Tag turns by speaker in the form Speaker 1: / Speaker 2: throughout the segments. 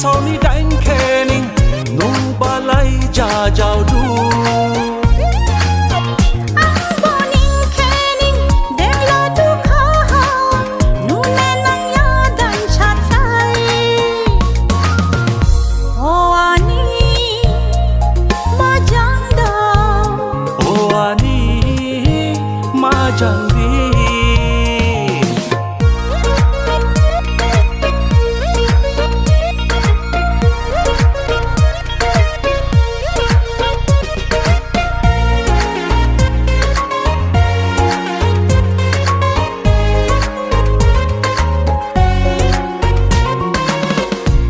Speaker 1: sau ni đánh khe ninh nung ba lấy cha chào du chẳng đi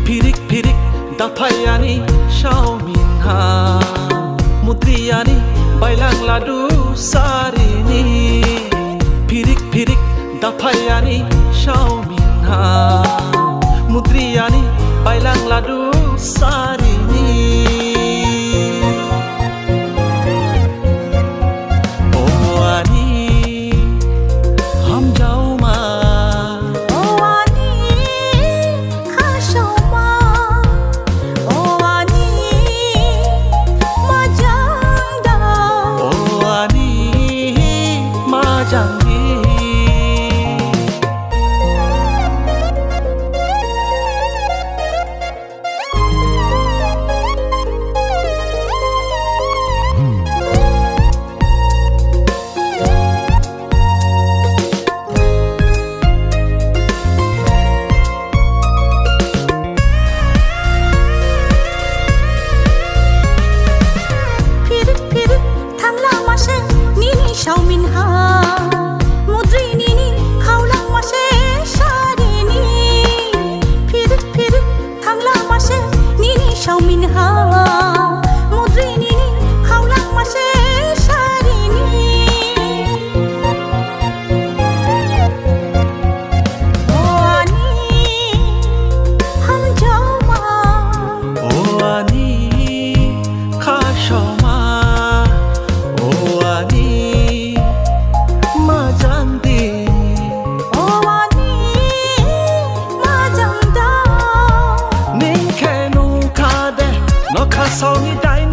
Speaker 1: pirik pirik dapayani shao min ha mudriyani bailang ladu sarini pirik pirik dapayani shao min ha mudriyani bailang ladu sarini oh ani ham jau ma
Speaker 2: oh ani kha shao ma oh ani ma jang da
Speaker 1: oh ani ma jang
Speaker 2: shao min ha mudri ni ni khau lang ma she shari ni phirik phirik thang la ma she ni ni shao min ha mudri ni ni khau lang ma she shari ni oh ani ham jau ma
Speaker 1: oh ani kha shao ma oh ani sau ni đánh